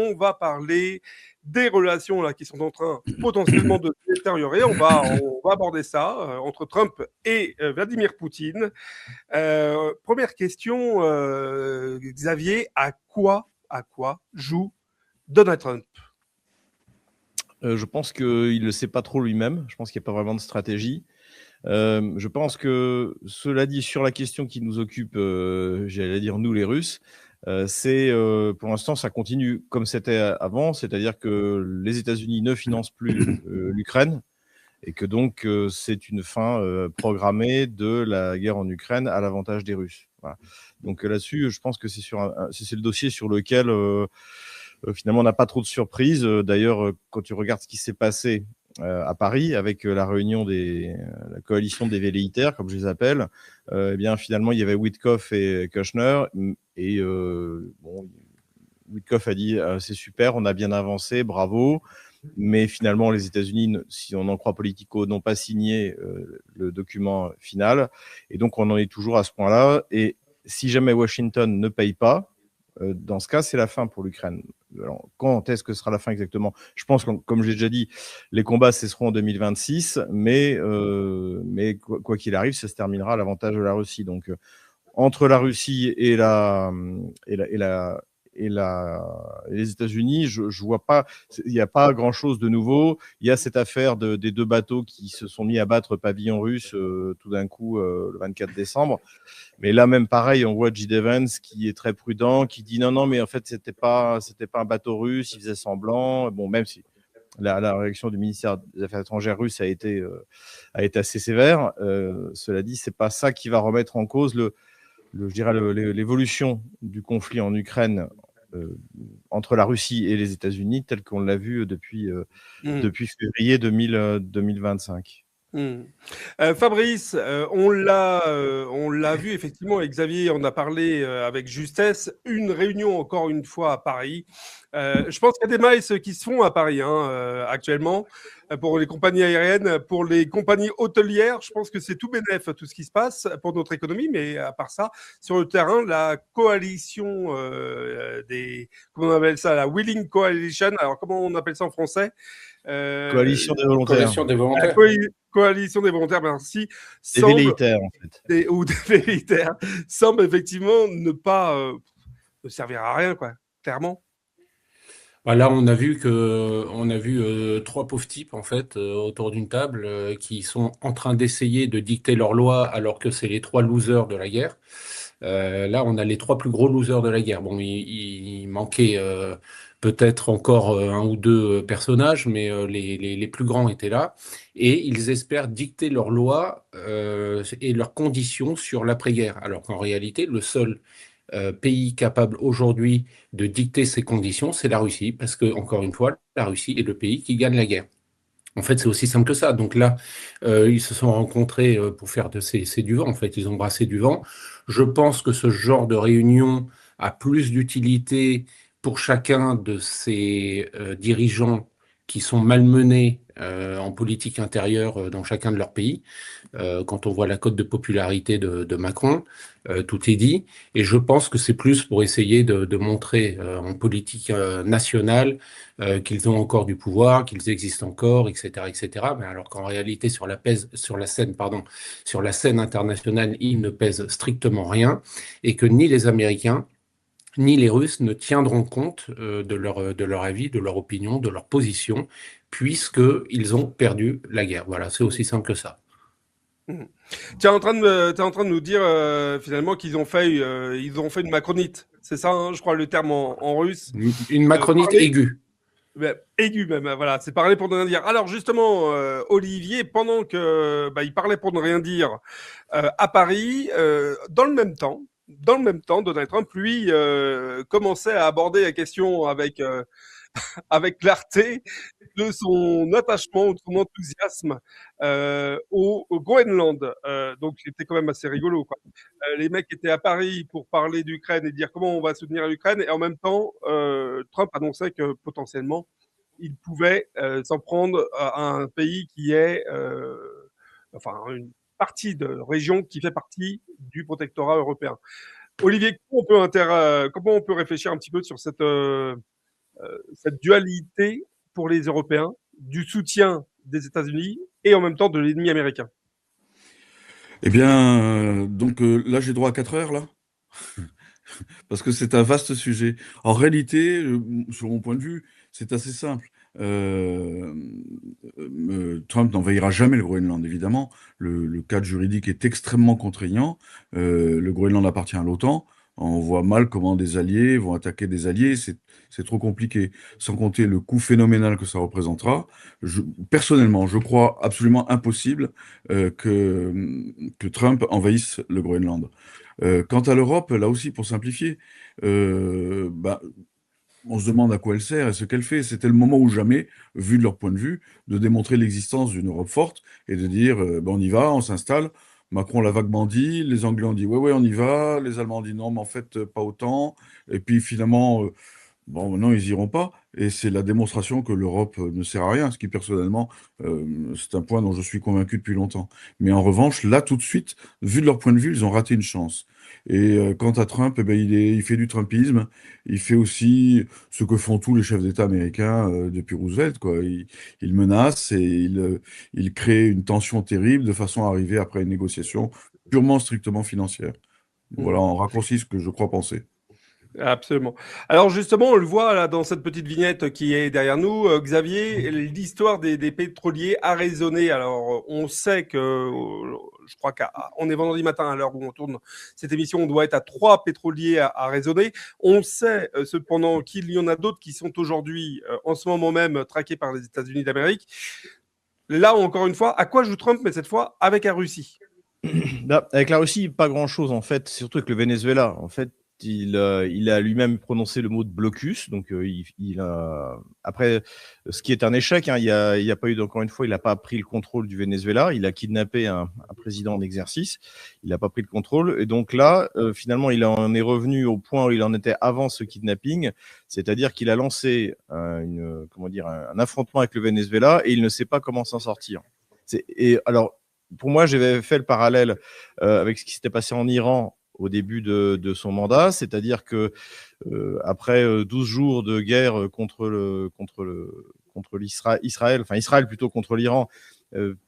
on va parler des relations là, qui sont en train potentiellement de se détériorer. On va aborder ça entre Trump et Vladimir Poutine. Première question, Xavier, à quoi joue Donald Trump? Je pense qu'il ne le sait pas trop lui-même. Je pense qu'il n'y a pas vraiment de stratégie. Je pense que, cela dit, sur la question qui nous occupe, j'allais dire nous les Russes, c'est pour l'instant ça continue comme c'était avant, c'est-à-dire que les États-Unis ne financent plus l'Ukraine et que donc c'est une fin programmée de la guerre en Ukraine à l'avantage des Russes. Voilà. Donc là-dessus, je pense que c'est le dossier sur lequel finalement on n'a pas trop de surprises. D'ailleurs, quand tu regardes ce qui s'est passé à Paris avec la réunion la coalition des velléitaires, comme je les appelle, eh bien finalement il y avait Witkoff et Kushner et Witkoff a dit c'est super, on a bien avancé, bravo. Mais finalement, les États-Unis, si on en croit Politico, n'ont pas signé le document final. Et donc, on en est toujours à ce point-là. Et si jamais Washington ne paye pas, dans ce cas, c'est la fin pour l'Ukraine. Alors, quand est-ce que sera la fin exactement? Je pense que, comme j'ai déjà dit, les combats cesseront en 2026, mais quoi qu'il arrive, ça se terminera à l'avantage de la Russie. Donc, entre la Russie et les États-Unis, je vois pas, il n'y a pas grand-chose de nouveau. Il y a cette affaire des deux bateaux qui se sont mis à battre pavillon russe tout d'un coup le 24 décembre. Mais là même pareil, on voit J.D. Vance qui est très prudent, qui dit non, mais en fait c'était pas un bateau russe, il faisait semblant. Bon, même si la réaction du ministère des Affaires étrangères russe a été assez sévère. Cela dit, c'est pas ça qui va remettre en cause je dirais l'évolution du conflit en Ukraine entre la Russie et les États-Unis, tel qu'on l'a vu depuis février 2025. Fabrice, on l'a vu effectivement, et Xavier en a parlé avec justesse, une réunion encore une fois à Paris. Je pense qu'il y a des miles qui se font à Paris actuellement pour les compagnies aériennes, pour les compagnies hôtelières. Je pense que c'est tout bénef tout ce qui se passe pour notre économie, mais à part ça, sur le terrain, la coalition comment on appelle ça, la Willing Coalition. Alors comment on appelle ça en français? Coalition des volontaires. Coalition des volontaires. Coalition des volontaires, merci. Des velléitaires, en fait. Ou des velléitaires, semble effectivement ne servir à rien, quoi, clairement. Là, on a vu trois pauvres types en fait autour d'une table qui sont en train d'essayer de dicter leurs lois alors que c'est les trois losers de la guerre. Là, on a les trois plus gros losers de la guerre. Bon, il manquait peut-être encore un ou deux personnages, mais les plus grands étaient là. Et ils espèrent dicter leurs lois et leurs conditions sur l'après-guerre. Alors qu'en réalité, le seul pays capable aujourd'hui de dicter ces conditions, c'est la Russie. Parce que, encore une fois, la Russie est le pays qui gagne la guerre. En fait, c'est aussi simple que ça. Donc là, ils se sont rencontrés pour faire c'est du vent. En fait, ils ont brassé du vent. Je pense que ce genre de réunion a plus d'utilité pour chacun de ces dirigeants qui sont malmenés en politique intérieure dans chacun de leurs pays. Quand on voit la cote de popularité de Macron, tout est dit. Et je pense que c'est plus pour essayer de montrer en politique nationale qu'ils ont encore du pouvoir, qu'ils existent encore, etc., etc. Mais alors qu'en réalité, sur la scène internationale, ils ne pèsent strictement rien et que ni les Américains ni les Russes ne tiendront compte de leur avis, de leur opinion, de leur position, puisqu'ils ont perdu la guerre. Voilà, c'est aussi simple que ça. Tu es en train de nous dire finalement qu'ils ont fait une macronite. C'est ça, hein, je crois, le terme en russe. Une macronite aiguë. Aiguë même, voilà, c'est parler pour ne rien dire. Alors justement, Olivier, pendant que il parlait pour ne rien dire à Paris, dans le même temps, Donald Trump, lui, commençait à aborder la question avec clarté de son attachement, de son enthousiasme au Groenland. Donc c'était quand même assez rigolo, quoi. Les mecs étaient à Paris pour parler d'Ukraine et dire comment on va soutenir l'Ukraine, et en même temps, Trump annonçait que potentiellement il pouvait s'en prendre à un pays qui est, une partie de région qui fait partie du protectorat européen. Olivier, comment on peut réfléchir un petit peu sur cette dualité pour les Européens, du soutien des États-Unis et en même temps de l'ennemi américain? Eh bien, là, j'ai droit à 4 heures, là, parce que c'est un vaste sujet. En réalité, sur mon point de vue, c'est assez simple. Trump n'envahira jamais le Groenland, évidemment. Le cadre juridique est extrêmement contraignant. Le Groenland appartient à l'OTAN. On voit mal comment des alliés vont attaquer des alliés. C'est trop compliqué. Sans compter le coût phénoménal que ça représentera. Personnellement, je crois absolument impossible que Trump envahisse le Groenland. Quant à l'Europe, là aussi, pour simplifier, bah, on se demande à quoi elle sert et ce qu'elle fait. C'était le moment ou jamais, vu de leur point de vue, de démontrer l'existence d'une Europe forte et de dire ben, on y va, on s'installe. Macron l'a vaguement dit, les Anglais ont dit ouais, ouais, on y va, les Allemands ont dit non, mais en fait, pas autant. Et puis finalement, bon, non, ils iront pas. Et c'est la démonstration que l'Europe ne sert à rien, ce qui personnellement, c'est un point dont je suis convaincu depuis longtemps. Mais en revanche, là, tout de suite, vu de leur point de vue, ils ont raté une chance. Et quant à Trump, eh ben, il fait du Trumpisme. Il fait aussi ce que font tous les chefs d'État américains depuis Roosevelt, quoi. Il menace et il crée une tension terrible de façon à arriver après une négociation purement, strictement financière. Voilà, en raccourci ce que je crois penser. Absolument. Alors justement, on le voit là dans cette petite vignette qui est derrière nous, Xavier, l'histoire des pétroliers a résonné. Alors on sait que, je crois qu'on est vendredi matin à l'heure où on tourne cette émission, on doit être à 3 pétroliers à raisonner. On sait cependant qu'il y en a d'autres qui sont aujourd'hui, en ce moment même, traqués par les États-Unis d'Amérique. Là, encore une fois, à quoi joue Trump, mais cette fois avec la Russie? Là, avec la Russie, pas grand-chose en fait, surtout avec le Venezuela. En fait, il a lui-même prononcé le mot de blocus. Donc, il a... Après, ce qui est un échec, hein, il y a pas eu, encore une fois, il n'a pas pris le contrôle du Venezuela. Il a kidnappé un président en exercice. Il n'a pas pris le contrôle. Et donc là, finalement, il en est revenu au point où il en était avant ce kidnapping. C'est-à-dire qu'il a lancé un affrontement avec le Venezuela et il ne sait pas comment s'en sortir. Et alors, pour moi, j'avais fait le parallèle avec ce qui s'était passé en Iran au début de son mandat, c'est-à-dire que après 12 jours de guerre contre Israël, enfin Israël plutôt contre l'Iran,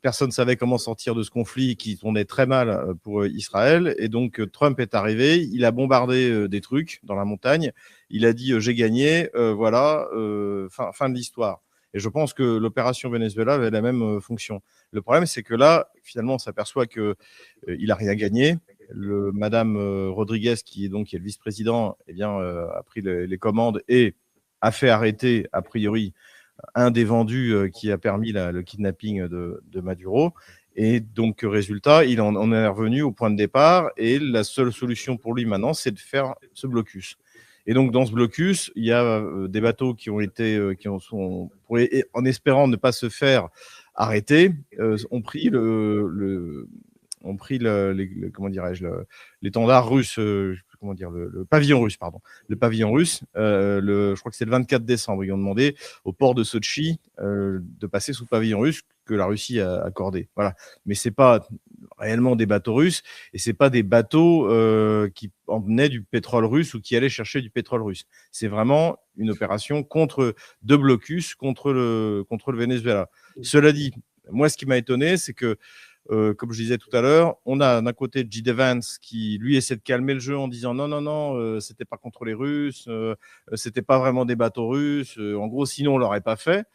personne ne savait comment sortir de ce conflit qui tournait très mal pour Israël. Et donc Trump est arrivé, il a bombardé des trucs dans la montagne, il a dit j'ai gagné, voilà, fin de l'histoire. Et je pense que l'opération Venezuela avait la même fonction. Le problème, c'est que là, finalement, on s'aperçoit qu'il n'a rien gagné. Madame Rodriguez, qui est le vice-président, eh bien, a pris les commandes et a fait arrêter, a priori, un des vendus qui a permis le kidnapping de Maduro. Et donc, résultat, on est revenu au point de départ et la seule solution pour lui maintenant, c'est de faire ce blocus. Et donc, dans ce blocus, il y a des bateaux qui ont été, en espérant ne pas se faire arrêter, ont pris l'étendard russe, le pavillon russe, pardon. Le pavillon russe, je crois que c'est le 24 décembre, ils ont demandé au port de Sotchi de passer sous pavillon russe que la Russie a accordé. Voilà. Mais c'est pas réellement des bateaux russes et c'est pas des bateaux qui emmenaient du pétrole russe ou qui allaient chercher du pétrole russe. C'est vraiment une opération de blocus contre le Venezuela. Cela dit, moi, ce qui m'a étonné, c'est que comme je disais tout à l'heure, on a d'un côté J.D. Vance qui, lui, essaie de calmer le jeu en disant non, c'était pas contre les Russes, c'était pas vraiment des bateaux russes, en gros, sinon on l'aurait pas fait.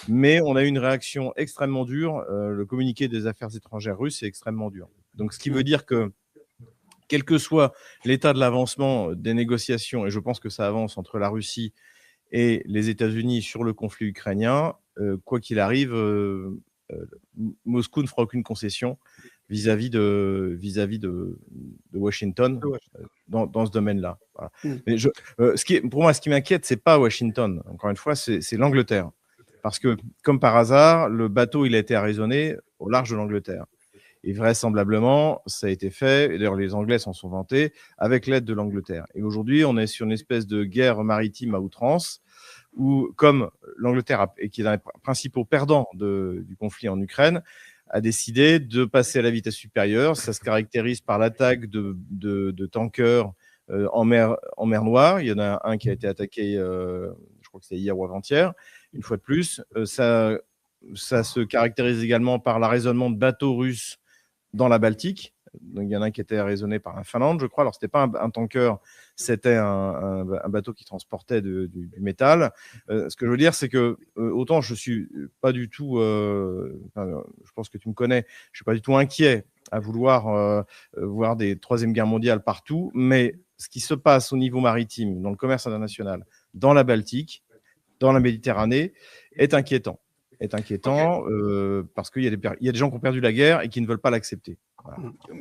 Mais on a eu une réaction extrêmement dure. Le communiqué des affaires étrangères russes est extrêmement dur. Donc, ce qui veut dire que, quel que soit l'état de l'avancement des négociations, et je pense que ça avance entre la Russie et les États-Unis sur le conflit ukrainien, quoi qu'il arrive, Moscou ne fera aucune concession vis-à-vis de Washington dans ce domaine-là. Voilà. Mais pour moi, ce qui m'inquiète, c'est pas Washington. Encore une fois, c'est l'Angleterre. Parce que, comme par hasard, le bateau, il a été arraisonné au large de l'Angleterre. Et vraisemblablement, ça a été fait, et d'ailleurs les Anglais s'en sont vantés, avec l'aide de l'Angleterre. Et aujourd'hui, on est sur une espèce de guerre maritime à outrance, où, comme l'Angleterre, qui est un des principaux perdants du conflit en Ukraine, a décidé de passer à la vitesse supérieure. Ça se caractérise par l'attaque de tankers en mer Noire. Il y en a un qui a été attaqué, je crois crois que c'était hier ou avant-hier, une fois de plus. Ça se caractérise également par l'arraisonnement de bateaux russes dans la Baltique. Donc, il y en a un qui était arraisonné par la Finlande, je crois. Alors, ce n'était pas un tanker, c'était un bateau qui transportait du métal. Ce que je veux dire, c'est que autant je suis pas du tout, je pense que tu me connais, je suis pas du tout inquiet à vouloir voir des troisième guerre mondiale partout, mais ce qui se passe au niveau maritime, dans le commerce international, dans la Baltique, dans la Méditerranée, est inquiétant. Parce qu'il y a des gens qui ont perdu la guerre et qui ne veulent pas l'accepter. Voilà.